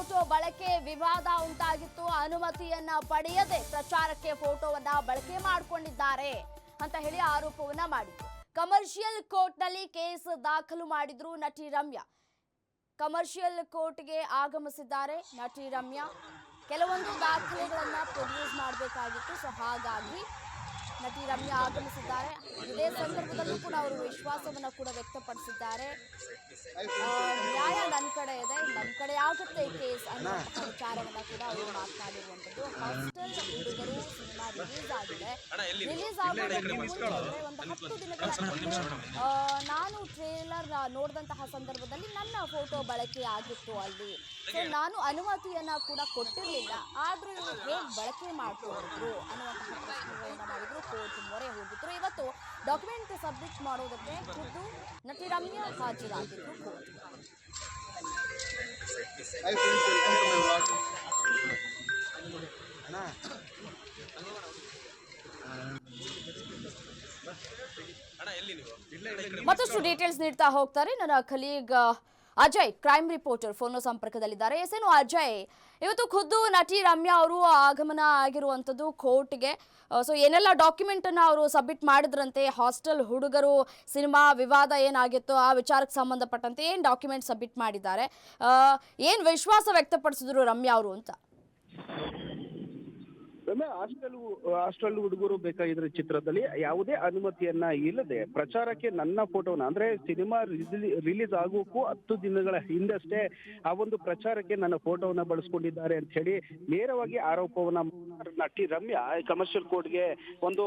Photo ಬಳಕೆ ವಿವಾದ ಉಂಟಾಗಿತ್ತು. ಅನುಮತಿಯನ್ನ ಪಡೆಯದೆ ಪ್ರಚಾರಕ್ಕೆ ಫೋಟೋವನ್ನ ಬಳಕೆ ಮಾಡಿಕೊಂಡಿದ್ದಾರೆ ಅಂತ ಹೇಳಿ ಆರೋಪವನ್ನ ಮಾಡಿದ್ರು. ಕಮರ್ಷಿಯಲ್ ಕೋರ್ಟ್ನಲ್ಲಿ ಕೇಸ್ ದಾಖಲು ಮಾಡಿದ್ರು ನಟಿ ರಮ್ಯಾ. ಕಮರ್ಷಿಯಲ್ ಕೋರ್ಟ್ಗೆ ಆಗಮಿಸಿದ್ದಾರೆ ನಟಿ ರಮ್ಯಾ. ಕೆಲವೊಂದು ದಾಖಲೆಗಳನ್ನ ಪ್ರೊಡ್ಯೂಸ್ ಮಾಡಬೇಕಾಗಿತ್ತು. ಸೊ ಹಾಗಾಗಿ ನಟಿ ರಮ್ಯಾ ಆಗಮಿಸಿದ್ದಾರೆ. ಇದೇ ಸಂದರ್ಭದಲ್ಲೂ ಕೂಡ ಅವರು ವಿಶ್ವಾಸವನ್ನ ಕೂಡ ವ್ಯಕ್ತಪಡಿಸಿದ್ದಾರೆ. ನ್ಯಾಯ ನನ್ನ ಕಡೆ ಇದೆ, ನನ್ನ ಕಡೆ ಆಗುತ್ತೆ ಈ ಕೇಸ್ ಅನ್ನುವಂತಹ ವಿಚಾರವನ್ನ ಕೂಡ ಅವರು ಮಾತನಾಡಿರುವಂತದ್ದು. ಹಾಸ್ಟೆಲ್ ಹುಡುಗರು ಸಿನಿಮಾ ರಿಲೀಸ್ ಆಗಿದೆ. ರಿಲೀಸ್ ಆಗೋದಕ್ಕೆ ಮುಂಚೆ ಒಂದು 10 ದಿನಗಳ ಹಿಂದೆ ನಾನು ಟ್ರೇಲರ್ ನೋಡಿದಂತಹ ಸಂದರ್ಭದಲ್ಲಿ ನನ್ನ ಫೋಟೋ ಬಳಕೆ ಆಗಿತ್ತು ಅಲ್ಲಿ. ಸೊ ನಾನು ಅನುಮತಿಯನ್ನ ಕೂಡ ಕೊಟ್ಟಿರಲಿಲ್ಲ, ಆದ್ರೂ ಇವರು ಹೇಗೆ ಬಳಕೆ ಮಾಡ್ಕೊಂಡಿದ್ರು ಅನ್ನುವಂತಹ ಪ್ರಶ್ನೆಗಳನ್ನ ಮಾಡಿದ್ರು. ಕೋರ್ಟ್ ಮೊರೆ ಹೋಗಿದ್ರು. ಇವತ್ತು ಡಾಕ್ಯುಮೆಂಟ್ ಸಬ್ಮಿಟ್ ಮಾಡೋದಕ್ಕೆ ಖುದ್ದು ನಟಿ ರಮ್ಯಾ ಹಾಜರಾಗಿದ್ರು ಕೋರ್ಟ್. ಮತ್ತಷ್ಟು ಡೀಟೇಲ್ಸ್ ನೀಡ್ತಾ ಹೋಗ್ತಾರೆ ನನ್ನ colleague Ajay, crime reporter phone ಸಂಪರ್ಕದಲ್ಲಿದ್ದಾರೆ. ಎಸೇನು ಅಜಯ್, ಇವತ್ತು ಖುದ್ದು ನಟಿ ರಮ್ಯಾ ಅವರು ಆಗಮನ ಆಗಿರುವಂಥದ್ದು ಕೋರ್ಟ್ಗೆ. ಸೊ ಏನೆಲ್ಲ ಡಾಕ್ಯುಮೆಂಟ್ ಅನ್ನ ಅವರು ಸಬ್ಮಿಟ್ ಮಾಡಿದ್ರಂತೆ? ಹಾಸ್ಟೆಲ್ ಹುಡುಗರು ಸಿನಿಮಾ ವಿವಾದ ಏನಾಗಿತ್ತು ಆ ವಿಚಾರಕ್ಕೆ ಸಂಬಂಧಪಟ್ಟಂತೆ ಏನು ಡಾಕ್ಯುಮೆಂಟ್ ಸಬ್ಮಿಟ್ ಮಾಡಿದ್ದಾರೆ, ಏನು ವಿಶ್ವಾಸ ವ್ಯಕ್ತಪಡಿಸಿದ್ರು ರಮ್ಯಾ ಅವರು ಅಂತ? ಹಾಸ್ಟೆಲ್ ಹುಡುಗರು ಬೇಕಾಗಿದ್ರೆ ಚಿತ್ರದಲ್ಲಿ ಯಾವುದೇ ಅನುಮತಿಯನ್ನ ಇಲ್ಲದೆ ಪ್ರಚಾರಕ್ಕೆ ನನ್ನ ಫೋಟೋನ, ಅಂದ್ರೆ ಸಿನಿಮಾ ರಿಲೀಸ್ ಆಗೋಕ್ಕೂ 10 ದಿನಗಳ ಹಿಂದಷ್ಟೇ ಆ ಒಂದು ಪ್ರಚಾರಕ್ಕೆ ನನ್ನ ಫೋಟೋವನ್ನ ಬಳಸ್ಕೊಂಡಿದ್ದಾರೆ ಅಂತ ಹೇಳಿ ನೇರವಾಗಿ ಆರೋಪವನ್ನ ನಟಿ ರಮ್ಯಾ ಕಮರ್ಷಿಯಲ್ ಕೋರ್ಟ್ಗೆ ಒಂದು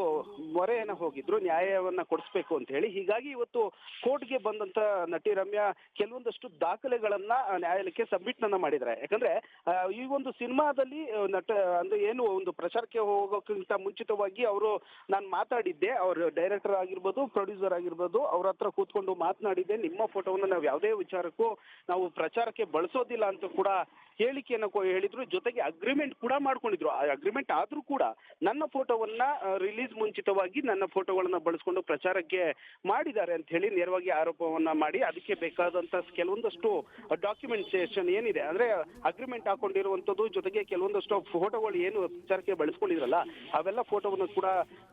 ಮೊರೆಯನ್ನ ಹೋಗಿದ್ರು, ನ್ಯಾಯವನ್ನ ಕೊಡಿಸ್ಬೇಕು ಅಂತ ಹೇಳಿ. ಹೀಗಾಗಿ ಇವತ್ತು ಕೋರ್ಟ್ಗೆ ಬಂದಂತ ನಟಿ ರಮ್ಯಾ ಕೆಲವೊಂದಷ್ಟು ದಾಖಲೆಗಳನ್ನ ನ್ಯಾಯಾಲಯಕ್ಕೆ ಸಬ್ಮಿಟ್ ಮಾಡಿದ್ದಾರೆ. ಯಾಕಂದ್ರೆ ಈ ಒಂದು ಸಿನಿಮಾದಲ್ಲಿ ಅಂದ್ರೆ ಏನು ಒಂದು ಪ್ರಚಾರಕ್ಕೆ ಹೋಗೋಕ್ಕಿಂತ ಮುಂಚಿತವಾಗಿ ಅವರು ನಾನು ಮಾತಾಡಿದ್ದೆ, ಅವರು ಡೈರೆಕ್ಟರ್ ಆಗಿರ್ಬೋದು, ಪ್ರೊಡ್ಯೂಸರ್ ಆಗಿರ್ಬೋದು, ಅವ್ರ ಹತ್ರ ಕೂತ್ಕೊಂಡು ಮಾತನಾಡಿದ್ದೆ, ನಿಮ್ಮ ಫೋಟೋವನ್ನು ನಾವು ಯಾವುದೇ ವಿಚಾರಕ್ಕೂ ನಾವು ಪ್ರಚಾರಕ್ಕೆ ಬಳಸೋದಿಲ್ಲ ಅಂತ ಕೂಡ ಹೇಳಿಕೆಯನ್ನು ಹೇಳಿದ್ರು. ಜೊತೆಗೆ ಅಗ್ರಿಮೆಂಟ್ ಕೂಡ ಮಾಡ್ಕೊಂಡಿದ್ರು. ಆ ಅಗ್ರಿಮೆಂಟ್ ಆದ್ರೂ ಕೂಡ ನನ್ನ ಫೋಟೋವನ್ನ ರಿಲೀಸ್ ಮುಂಚಿತವಾಗಿ ನನ್ನ ಫೋಟೋಗಳನ್ನ ಬಳಸ್ಕೊಂಡು ಪ್ರಚಾರಕ್ಕೆ ಮಾಡಿದ್ದಾರೆ ಅಂತ ಹೇಳಿ ನೇರವಾಗಿ ಆರೋಪವನ್ನ ಮಾಡಿ ಅದಕ್ಕೆ ಬೇಕಾದಂತ ಕೆಲವೊಂದಷ್ಟು ಡಾಕ್ಯುಮೆಂಟೇಶನ್ ಏನಿದೆ, ಅಂದ್ರೆ ಅಗ್ರಿಮೆಂಟ್ ಹಾಕೊಂಡಿರುವಂತದ್ದು, ಜೊತೆಗೆ ಕೆಲವೊಂದಷ್ಟು ಫೋಟೋಗಳು ಏನು ಪ್ರಚಾರಕ್ಕೆ ಬಳಸ್ಕೊಂಡಿದ್ರಲ್ಲ ಅವೆಲ್ಲ ಫೋಟೋವನ್ನು ಕೂಡ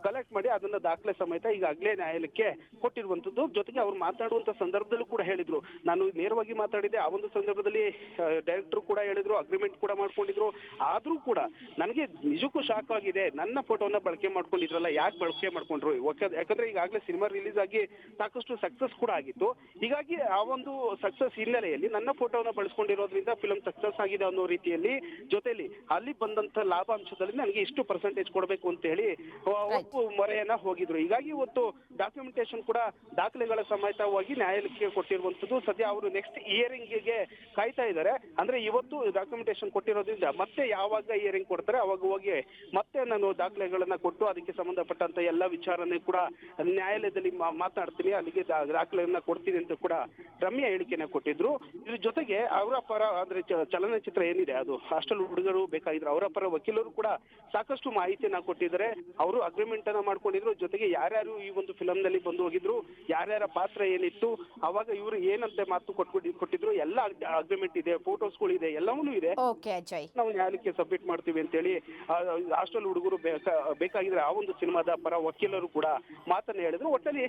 ಕಲೆಕ್ಟ್ ಮಾಡಿ ಅದನ್ನ ದಾಖಲೆ ಸಮೇತ ಈಗಾಗಲೇ ನ್ಯಾಯಾಲಯಕ್ಕೆ ಕೊಟ್ಟಿರುವಂತದ್ದು. ಜೊತೆಗೆ ಅವ್ರು ಮಾತಾಡುವಂತ ಸಂದರ್ಭದಲ್ಲೂ ಕೂಡ ಹೇಳಿದ್ರು, ನಾನು ನೇರವಾಗಿ ಮಾತಾಡಿದ್ದೆ, ಆ ಒಂದು ಸಂದರ್ಭದಲ್ಲಿ ಡೈರೆಕ್ಟರ್ ಕೂಡ ಹೇಳಿದ್ರು, ಅಗ್ರಿಮೆಂಟ್ ಕೂಡ ಮಾಡ್ಕೊಂಡಿದ್ರು. ಆದ್ರೂ ಕೂಡ ನನಗೆ ನಿಜಕ್ಕೂ ಶಾಕ್ ಆಗಿದೆ, ನನ್ನ ಫೋಟೋನ ಬಳಕೆ ಮಾಡ್ಕೊಂಡಿದ್ರಲ್ಲ, ಯಾಕೆ ಬಳಕೆ ಮಾಡ್ಕೊಂಡ್ರು? ಯಾಕಂದ್ರೆ ಈಗಾಗಲೇ ಸಿನಿಮಾ ರಿಲೀಸ್ ಆಗಿ ಸಾಕಷ್ಟು ಸಕ್ಸಸ್ ಕೂಡ ಆಗಿತ್ತು. ಹೀಗಾಗಿ ಆ ಒಂದು ಸಕ್ಸಸ್ ಹಿನ್ನೆಲೆಯಲ್ಲಿ ನನ್ನ ಫೋಟೋನ ಬಳಸ್ಕೊಂಡಿರೋದ್ರಿಂದ ಫಿಲಂ ಸಕ್ಸಸ್ ಆಗಿದೆ ಅನ್ನೋ ರೀತಿಯಲ್ಲಿ, ಜೊತೆಲಿ ಅಲ್ಲಿ ಬಂದಂತ ಲಾಭಾಂಶದಲ್ಲಿ ನನಗೆ ಇಷ್ಟು ಪರ್ಸೆಂಟೇಜ್ ಕೊಡಬೇಕು ಅಂತ ಹೇಳಿ ಒಪ್ಪು ಮೊರೆಯನ್ನ ಹೋಗಿದ್ರು. ಹೀಗಾಗಿ ಇವತ್ತು ಡಾಕ್ಯುಮೆಂಟೇಶನ್ ಕೂಡ ದಾಖಲೆಗಳ ಸಮೇತವಾಗಿ ನ್ಯಾಯಾಲಯಕ್ಕೆ ಕೊಟ್ಟಿರುವಂತದ್ದು. ಸದ್ಯ ಅವರು ನೆಕ್ಸ್ಟ್ ಹಿಯರಿಂಗ್ಗೆ ಕಾಯ್ತಾ ಇದ್ದಾರೆ. ಅಂದ್ರೆ ಇವತ್ತು ಡಾಕ್ಯುಮೆಂಟೇಶನ್ ಕೊಟ್ಟಿರೋದ್ರಿಂದ ಮತ್ತೆ ಯಾವಾಗ ಹಿಯರಿಂಗ್ ಕೊಡ್ತಾರೆ ಅವಾಗ ಹೋಗಿ ಮತ್ತೆ ನಾನು ದಾಖಲೆಗಳನ್ನ ಕೊಟ್ಟು ಅದಕ್ಕೆ ಸಂಬಂಧಪಟ್ಟಂತ ಎಲ್ಲ ವಿಚಾರನೆ ಕೂಡ ನ್ಯಾಯಾಲಯದಲ್ಲಿ ಮಾತನಾಡ್ತೀನಿ, ಅಲ್ಲಿಗೆ ದಾಖಲೆಯನ್ನ ಕೊಡ್ತೀನಿ ಅಂತ ಕೂಡ ರಮ್ಯಾ ಹೇಳಿಕೆನ ಕೊಟ್ಟಿದ್ರು. ಇದ್ರ ಜೊತೆಗೆ ಅವರ ಪರ ಅಂದ್ರೆ ಚಲನಚಿತ್ರ ಏನಿದೆ ಅದು ಹಾಸ್ಟೆಲ್ ಹುಡುಗರು ಬೇಕಾಗಿದ್ರು, ಅವರ ಪರ ವಕೀಲರು ಕೂಡ ಸಾಕಷ್ಟು ಮಾಹಿತಿಯನ್ನ ಕೊಟ್ಟಿದ್ದಾರೆ. ಅವರು ಅಗ್ರಿಮೆಂಟ್ ಅನ್ನ ಮಾಡ್ಕೊಂಡಿದ್ರು. ಜೊತೆಗೆ ಯಾರ್ಯಾರು ಈ ಒಂದು ಫಿಲಂ ನಲ್ಲಿ ಬಂದು ಹೋಗಿದ್ರು, ಯಾರ್ಯಾರ ಪಾತ್ರ ಏನಿತ್ತು, ಅವಾಗ ಇವರು ಏನಂತೆ ಮಾತು ಕೊಟ್ಟಿದ್ರು, ಎಲ್ಲ ಅಗ್ರಿಮೆಂಟ್ ಇದೆ, ಫೋಟೋಸ್ಗಳು ಇದೆ, ಎಲ್ಲವೂ ಇದೆ. ನಾವು ನ್ಯಾಯಾಲಯಕ್ಕೆ ಸಬ್ಮಿಟ್ ಮಾಡ್ತೀವಿ ಅಂತ ಹೇಳಿ ಹಾಸ್ಟೆಲ್ ಹುಡುಗರು ಬೇಕಾಗಿದ್ರೆ ಆ ಒಂದು ಸಿನಿಮಾದ ಪರ ವಕೀಲರು ಕೂಡ ಮಾತನ್ನ ಹೇಳಿದ್ರು. ಒಟ್ಟಲ್ಲಿ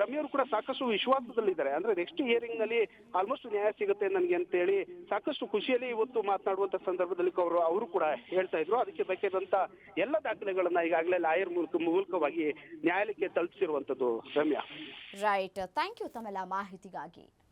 ರಮ್ಯವರು ಕೂಡ ಸಾಕಷ್ಟು ವಿಶ್ವಾಸದಲ್ಲಿದ್ದಾರೆ. ಅಂದ್ರೆ ನೆಕ್ಸ್ಟ್ ಹಿಯರಿಂಗ್ ನಲ್ಲಿ ಆಲ್ಮೋಸ್ಟ್ ನ್ಯಾಯ ಸಿಗುತ್ತೆ ನನಗೆ ಅಂತ ಹೇಳಿ ಸಾಕಷ್ಟು ಖುಷಿಯಲ್ಲಿ ಇವತ್ತು ಮಾತನಾಡುವಂತ ಸಂದರ್ಭದಲ್ಲಿ ಅವರು ಕೂಡ ಹೇಳ್ತಾ ಇದ್ರು. ಅದಕ್ಕೆ ಬೇಕಾದಂತ ಎಲ್ಲ ದಾಖಲೆಗಳನ್ನ ಈಗಾಗಲೇ ಲಾಯರ್ ಮೂಲಕವಾಗಿ ನ್ಯಾಯಾಲಯಕ್ಕೆ ತಲುಪಿಸಿರುವಂತದ್ದು ರಮ್ಯಾ. ರೈಟ್, ಥ್ಯಾಂಕ್ ಯು ತಮ್ಮೆಲ್ಲ ಮಾಹಿತಿಗಾಗಿ.